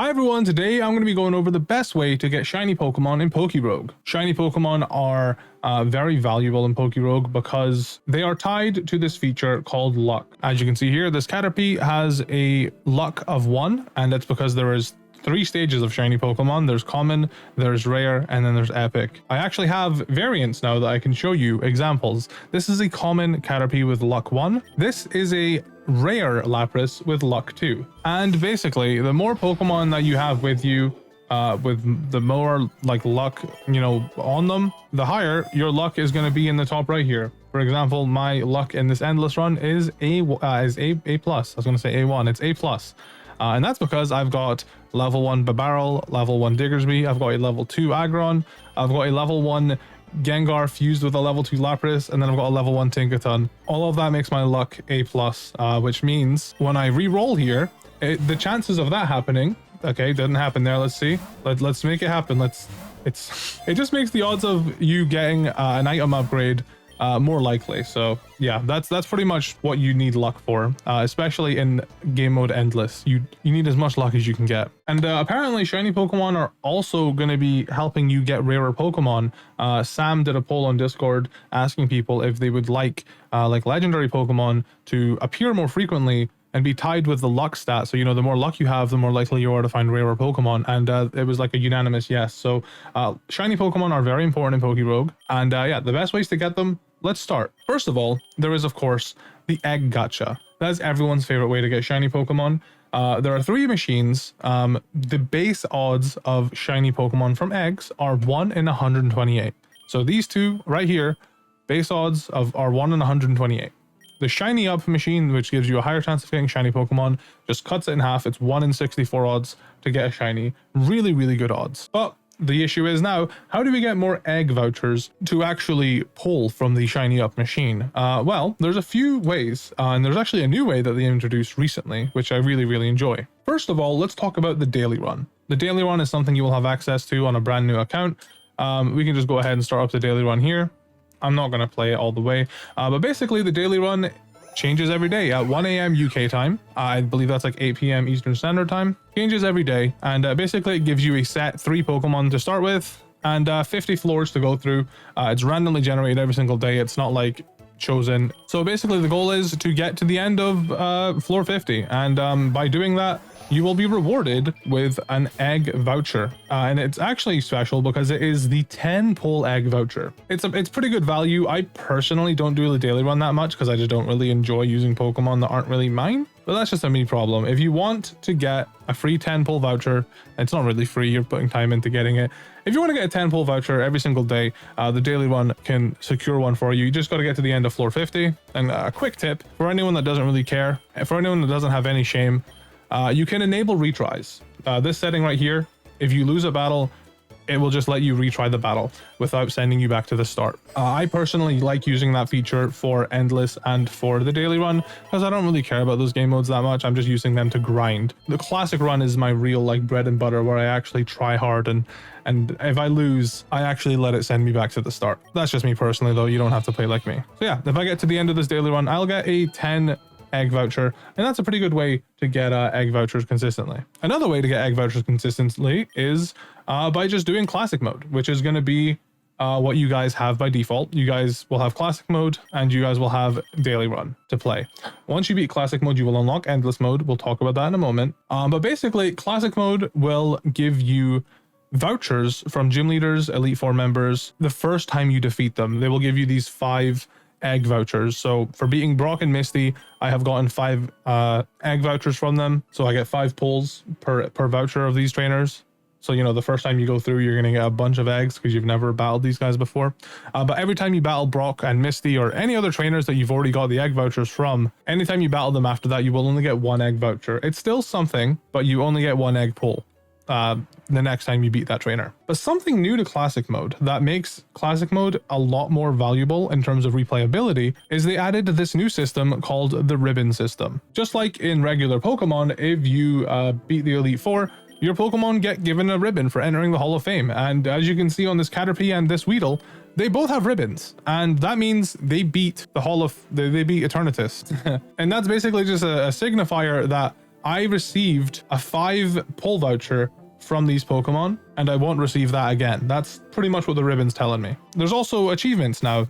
Hi everyone, today I'm going to be going over the best way to get shiny Pokemon in PokeRogue. Shiny Pokemon are very valuable in PokeRogue because they are tied to this feature called luck. As you can see here, this Caterpie has a luck of 1, and that's because there is 3 stages of shiny Pokemon. There's common, there's rare, and then there's epic. I actually have variants now that I can show you examples. This is a common Caterpie with luck 1. This is a rare Lapras with luck 2. And basically, the more Pokemon that you have with you, with the more like luck, on them, the higher your luck is going to be in the top right here. For example, my luck in this endless run is A plus. I was going to say A1. It's A plus. And that's because I've got level 1 Babarrel, level 1 Diggersby, I've got a level 2 Aggron, I've got a level 1 Gengar fused with a level 2 Lapras, and then I've got a level 1 Tinkaton. All of that makes my luck A+, which means when I re-roll here, the chances of that happening, okay, didn't happen there, let's see. Let's make it happen. It just makes the odds of you getting an item upgrade more likely. So yeah, that's pretty much what you need luck for, especially in game mode endless. You need as much luck as you can get. And apparently shiny Pokemon are also going to be helping you get rarer Pokemon. Sam did a poll on Discord asking people if they would like legendary Pokemon to appear more frequently and be tied with the luck stat. So, the more luck you have, the more likely you are to find rarer Pokemon. And it was like a unanimous yes. So shiny Pokemon are very important in PokeRogue. And yeah, the best ways to get them, let's start. First of all, there is, of course, the egg gacha. That's everyone's favorite way to get shiny Pokemon. There are 3 machines. The base odds of shiny Pokemon from eggs are 1 in 128. So these 2 right here, base odds are 1 in 128. The shiny up machine, which gives you a higher chance of getting shiny Pokemon, just cuts it in half. It's 1 in 64 odds to get a shiny. Really, really good odds. But the issue is now, how do we get more egg vouchers to actually pull from the shiny up machine? Well, there's a few ways, and there's actually a new way that they introduced recently, which I really, really enjoy. First of all, let's talk about the daily run. The daily run is something you will have access to on a brand new account. We can just go ahead and start up the daily run here. I'm not going to play it all the way, but basically the daily run changes every day at 1 a.m. UK time. I believe that's like 8 p.m. Eastern Standard Time. Changes every day, and basically it gives you a set 3 Pokemon to start with and 50 floors to go through. It's randomly generated every single day. It's not like chosen. So basically the goal is to get to the end of floor 50, and by doing that, you will be rewarded with an egg voucher. And it's actually special because it is the 10 pull egg voucher. It's pretty good value. I personally don't do the daily run that much because I just don't really enjoy using Pokemon that aren't really mine. But that's just a me problem. If you want to get a free 10 pull voucher, it's not really free, you're putting time into getting it. If you want to get a 10 pull voucher every single day, the daily run can secure one for you. You just got to get to the end of floor 50. And a quick tip for anyone that doesn't really care, for anyone that doesn't have any shame, you can enable retries. This setting right here, if you lose a battle, it will just let you retry the battle without sending you back to the start. I personally like using that feature for endless and for the daily run because I don't really care about those game modes that much. I'm just using them to grind. The classic run is my real bread and butter where I actually try hard, and if I lose, I actually let it send me back to the start. That's just me personally though. You don't have to play like me. So yeah, if I get to the end of this daily run, I'll get a 10 egg voucher, and that's a pretty good way to get egg vouchers consistently. Another way to get egg vouchers consistently is by just doing classic mode, which is going to be what you guys have by default. You guys will have classic mode and you guys will have daily run to play. Once you beat classic mode, you will unlock endless mode. We'll talk about that in a moment. But basically classic mode will give you vouchers from gym leaders, Elite Four members the first time you defeat them. They will give you these 5 egg vouchers. So for beating Brock and Misty, I have gotten 5 egg vouchers from them. So I get 5 pulls per voucher of these trainers. So, the first time you go through, you're going to get a bunch of eggs because you've never battled these guys before. But every time you battle Brock and Misty or any other trainers that you've already got the egg vouchers from, anytime you battle them after that, you will only get 1 egg voucher. It's still something, but you only get 1 egg pull the next time you beat that trainer. But something new to classic mode that makes classic mode a lot more valuable in terms of replayability is they added this new system called the ribbon system. Just like in regular Pokemon, if you beat the Elite Four, your Pokemon get given a ribbon for entering the Hall of Fame. And as you can see on this Caterpie and this Weedle, they both have ribbons, and that means they beat the they beat Eternatus. And that's basically just a signifier that I received a 5 pull voucher from these Pokemon, and I won't receive that again. That's pretty much what the ribbon's telling me. There's also achievements now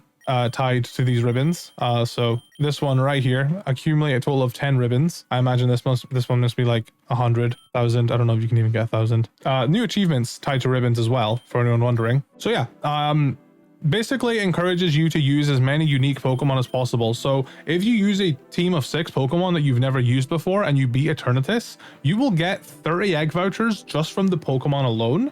tied to these ribbons. So this one right here, accumulate a total of 10 ribbons. I imagine this one must be like 100,000. I don't know if you can even get 1,000. New achievements tied to ribbons as well, for anyone wondering. So yeah, basically encourages you to use as many unique Pokemon as possible. So if you use a team of 6 Pokemon that you've never used before and you beat Eternatus, you will get 30 egg vouchers just from the Pokemon alone.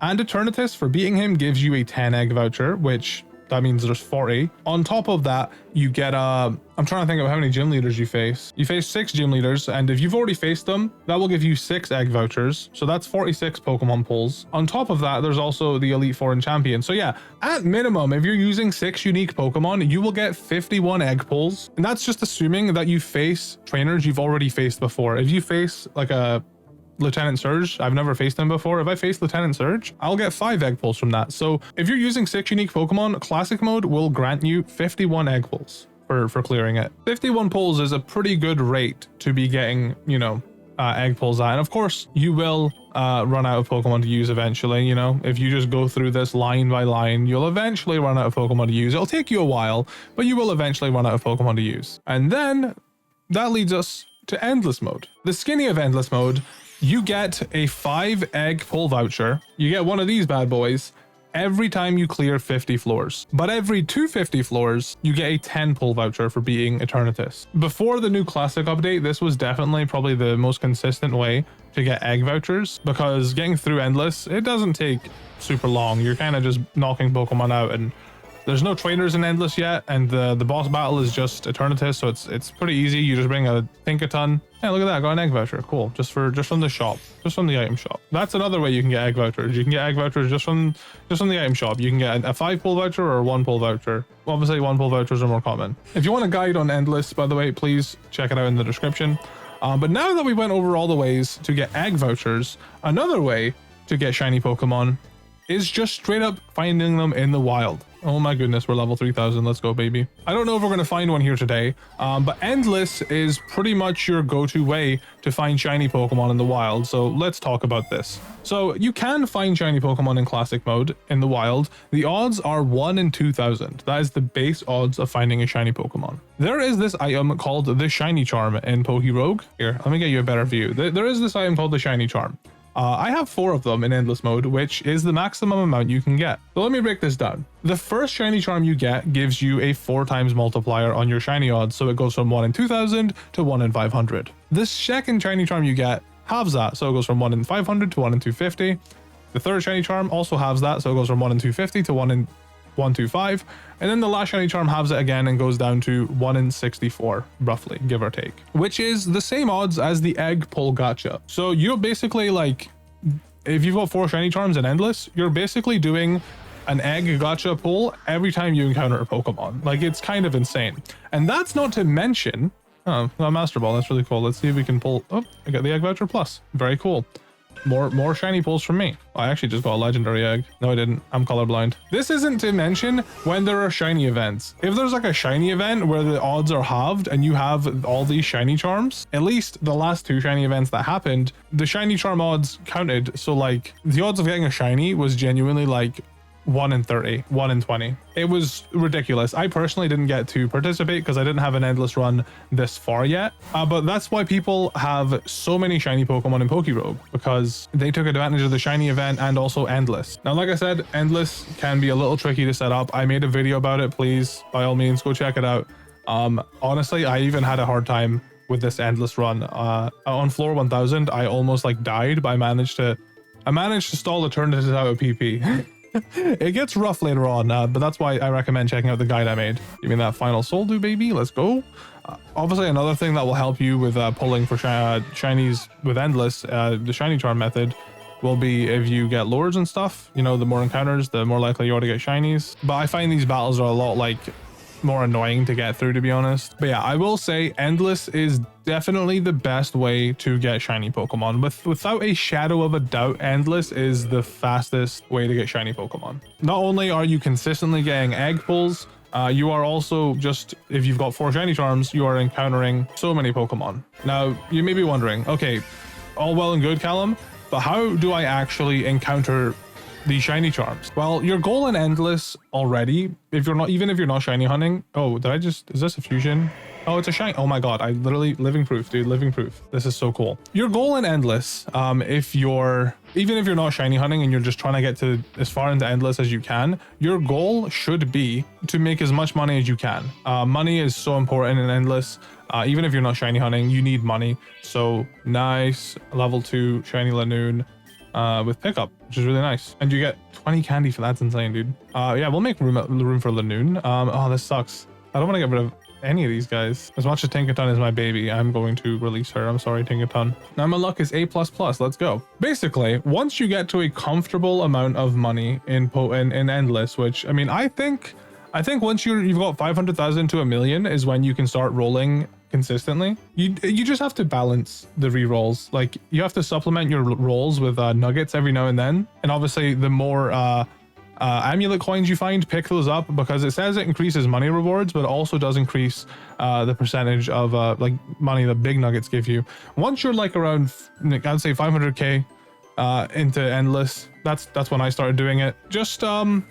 And Eternatus, for beating him, gives you a 10 egg voucher, which that means there's 40. On top of that, you get I'm trying to think of how many gym leaders you face. You face 6 gym leaders, and if you've already faced them, that will give you 6 egg vouchers. So that's 46 Pokemon pulls. On top of that, there's also the Elite Four and Champion. So yeah, at minimum, if you're using 6 unique Pokemon, you will get 51 egg pulls. And that's just assuming that you face trainers you've already faced before. If you face like a Lieutenant Surge, I've never faced him before. If I face Lieutenant Surge, I'll get 5 egg pulls from that. So if you're using 6 unique Pokemon, Classic Mode will grant you 51 egg pulls for clearing it. 51 pulls is a pretty good rate to be getting, you know, egg pulls at. And of course, you will run out of Pokemon to use eventually. You know, if you just go through this line by line, you'll eventually run out of Pokemon to use. It'll take you a while, but you will eventually run out of Pokemon to use. And then that leads us to Endless Mode. The skinny of Endless Mode, you get a 5 egg pull voucher. You get one of these bad boys every time you clear 50 floors. But every 250 floors, you get a 10 pull voucher for beating Eternatus. Before the new Classic update, this was definitely probably the most consistent way to get egg vouchers, because getting through Endless, it doesn't take super long. You're kind of just knocking Pokemon out, and there's no trainers in Endless yet, and the boss battle is just Eternatus, so it's pretty easy. You just bring a Tinkaton. Hey, look at that, I got an egg voucher. Cool. Just from the shop, just from the item shop. That's another way you can get egg vouchers. You can get egg vouchers just from the item shop. You can get a 5 pull voucher or a 1 pull voucher. Obviously, 1 pull vouchers are more common. If you want a guide on Endless, by the way, please check it out in the description. But now that we went over all the ways to get egg vouchers, another way to get shiny Pokemon is just straight up finding them in the wild. Oh my goodness, we're level 3000. Let's go, baby. I don't know if we're going to find one here today, but Endless is pretty much your go-to way to find shiny Pokemon in the wild. So let's talk about this. So you can find shiny Pokemon in Classic Mode in the wild. The odds are 1 in 2000. That is the base odds of finding a shiny Pokemon. There is this item called the Shiny Charm in PokeRogue. Here, let me get you a better view. There is this item called the Shiny Charm. I have 4 of them in Endless Mode, which is the maximum amount you can get. So let me break this down. The first shiny charm you get gives you a 4 times multiplier on your shiny odds, so it goes from 1 in 2000 to 1 in 500. The second shiny charm you get halves that, so it goes from 1 in 500 to 1 in 250. The third shiny charm also halves that, so it goes from 1 in 250 to 1 in 125, and then the last shiny charm halves it again and goes down to 1 in 64, roughly, give or take, which is the same odds as the egg pull gacha. So you're basically like, if you've got 4 shiny charms in Endless, you're basically doing an egg gacha pull every time you encounter a Pokemon. Like, it's kind of insane. And that's not to mention, oh, a Master Ball, that's really cool. Let's see if we can pull, oh, I got the egg voucher plus, very cool. More shiny pulls from me. Oh, I actually just got a legendary egg. No, I didn't. I'm colorblind. This isn't to mention when there are shiny events. If there's like a shiny event where the odds are halved and you have all these shiny charms, at least the last 2 shiny events that happened, the shiny charm odds counted. So like the odds of getting a shiny was genuinely like 1 in 30, 1 in 20. It was ridiculous. I personally didn't get to participate because I didn't have an Endless run this far yet. But that's why people have so many shiny Pokemon in PokeRogue, because they took advantage of the shiny event and also Endless. Now, like I said, Endless can be a little tricky to set up. I made a video about it. Please, by all means, go check it out. Honestly, I even had a hard time with this Endless run. On floor 1000, I almost like died, but I managed to stall Eternatus out of PP. It gets rough later on, but that's why I recommend checking out the guide I made. Give me that final soul do, baby. Let's go. Obviously, another thing that will help you with pulling for shinies with Endless, the shiny charm method, will be if you get lures and stuff. You know, the more encounters, the more likely you are to get shinies. But I find these battles are a lot like more annoying to get through, to be honest. But yeah, I will say Endless is definitely the best way to get shiny Pokemon. Without a shadow of a doubt, Endless is the fastest way to get shiny Pokemon. Not only are you consistently getting egg pulls, you are also just, if you've got 4 shiny charms, you are encountering so many Pokemon. Now, you may be wondering, okay, all well and good, Callum, but how do I actually encounter the shiny charms? Well, your goal in Endless already, if you're not, even if you're not shiny hunting. Oh, did I just, is this a fusion? Oh, it's a shiny. Oh my God, I literally, living proof, dude, living proof. This is so cool. Your goal in Endless, even if you're not shiny hunting and you're just trying to get to as far into Endless as you can, your goal should be to make as much money as you can. Money is so important in Endless. Even if you're not shiny hunting, you need money. So nice, level 2 shiny Lanoon with pickup, which is really nice. And you get 20 candy for that. That's insane, dude. Yeah, we'll make room for Lanoon. Oh, this sucks. I don't want to get rid of any of these guys. As much as Tinkaton is my baby, I'm going to release her. I'm sorry, Tinkaton. Now my luck is A++. Let's go. Basically, once you get to a comfortable amount of money in Endless, which, I mean, I think once you've got 500,000 to 1 million is when you can start rolling consistently. You just have to balance the re-rolls. Like, you have to supplement your rolls with nuggets every now and then. And obviously, the more amulet coins you find, pick those up, because it says it increases money rewards, but it also does increase the percentage of like money that big nuggets give you. Once you're like around, I'd say 500k into Endless, that's when I started doing it. Just start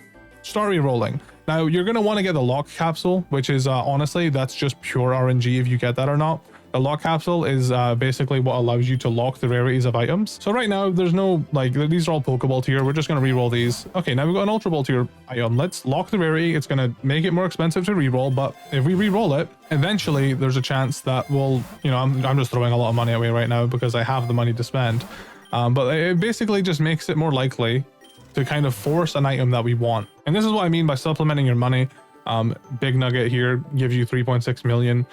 re-rolling. Now you're gonna want to get the lock capsule, which is honestly, that's just pure RNG if you get that or not. The lock capsule is basically what allows you to lock the rarities of items. So right now, there's no, like, these are all Pokeball tier. We're just going to re-roll these. Okay, now we've got an Ultra Ball tier item. Let's lock the rarity. It's going to make it more expensive to re-roll, but if we re-roll it, eventually there's a chance that we'll, you know, I'm just throwing a lot of money away right now because I have the money to spend. But it basically just makes it more likely to kind of force an item that we want. And this is what I mean by supplementing your money. Big nugget here gives you 3.6 million.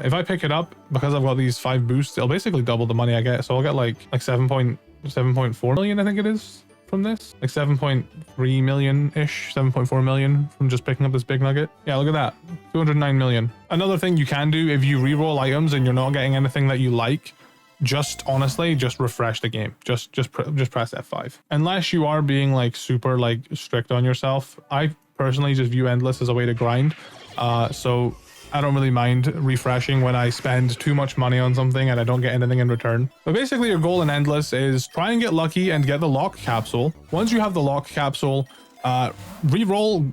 If I pick it up, because I've got these 5 boosts, it'll basically double the money I get. So I'll get like 7.4 million, I think it is, from this. Like 7.3 million-ish, 7.4 million from just picking up this big nugget. Yeah, look at that, 209 million. Another thing you can do if you re-roll items and you're not getting anything that you like, just honestly, just refresh the game. Just press F5. Unless you are being like super like strict on yourself. I personally just view Endless as a way to grind. So I don't really mind refreshing when I spend too much money on something and I don't get anything in return. But basically your goal in Endless is try and get lucky and get the lock capsule. Once you have the lock capsule, re-roll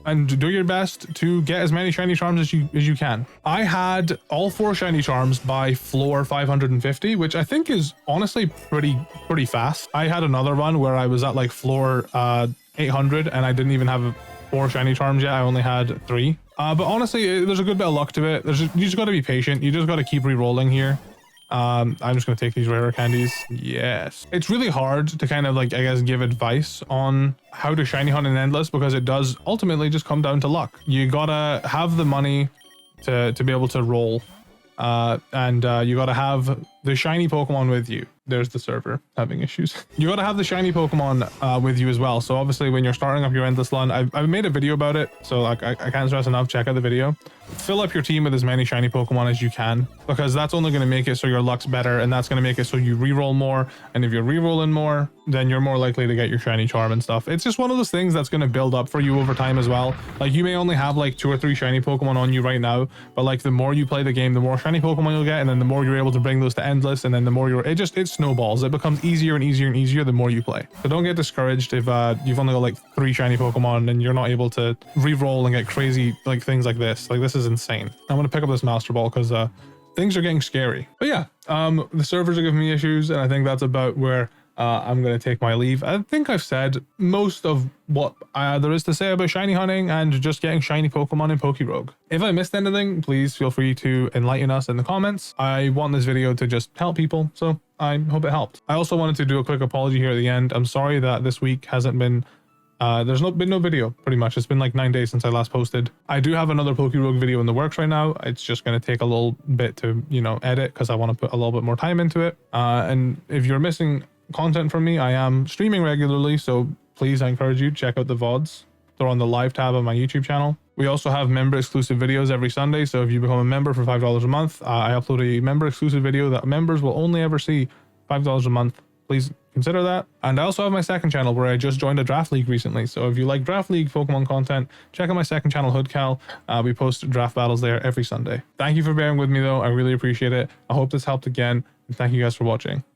and do your best to get as many shiny charms as you can. I had all 4 shiny charms by floor 550, which I think is honestly pretty fast. I had another one where I was at like floor 800 and I didn't even have 4 shiny charms yet. I only had 3. But honestly, there's a good bit of luck to it. You just got to be patient. You just got to keep re-rolling here. I'm just going to take these rare candies. Yes. It's really hard to kind of like, I guess, give advice on how to shiny hunt in Endless because it does ultimately just come down to luck. You got to have the money to be able to roll. And you got to have the shiny Pokemon with you. There's the server having issues. You got to have the shiny Pokemon with you as well. So obviously when you're starting up your Endless run, I've made a video about it. So like I can't stress enough, check out the video. Fill up your team with as many shiny Pokemon as you can, because that's only going to make it so your luck's better, and that's going to make it so you reroll more. And if you're rerolling more, then you're more likely to get your shiny charm and stuff. It's just one of those things that's going to build up for you over time as well. Like you may only have like 2 or 3 shiny Pokemon on you right now, but like the more you play the game, the more shiny Pokemon you'll get, and then the more you're able to bring those to Endless, and then the more it snowballs. It becomes easier and easier and easier the more you play. So don't get discouraged if you've only got like 3 shiny Pokemon and you're not able to re-roll and get crazy like things like this. Like this is insane. I'm gonna pick up this Master Ball because things are getting scary. But yeah, the servers are giving me issues, and I think that's about where I'm going to take my leave. I think I've said most of what there is to say about shiny hunting and just getting shiny Pokemon in PokeRogue. If I missed anything, please feel free to enlighten us in the comments. I want this video to just help people, so I hope it helped. I also wanted to do a quick apology here at the end. I'm sorry that this week hasn't been there's been no video, pretty much. It's been like 9 days since I last posted. I do have another PokeRogue video in the works right now. It's just going to take a little bit to, you know, edit because I want to put a little bit more time into it. And if you're missing content from me, I am streaming regularly, so please, I encourage you, check out the VODs. They're on the live tab on my YouTube channel. We also have member exclusive videos every Sunday, so if you become a member for $5 a month, I upload a member exclusive video that members will only ever see $5 a month please consider that. And I also have my second channel where I just joined a draft league recently. So if you like draft league Pokemon content, check out my second channel, HoodCal. We post draft battles there every Sunday. Thank you for bearing with me though. I really appreciate it. I hope this helped again. And thank you guys for watching.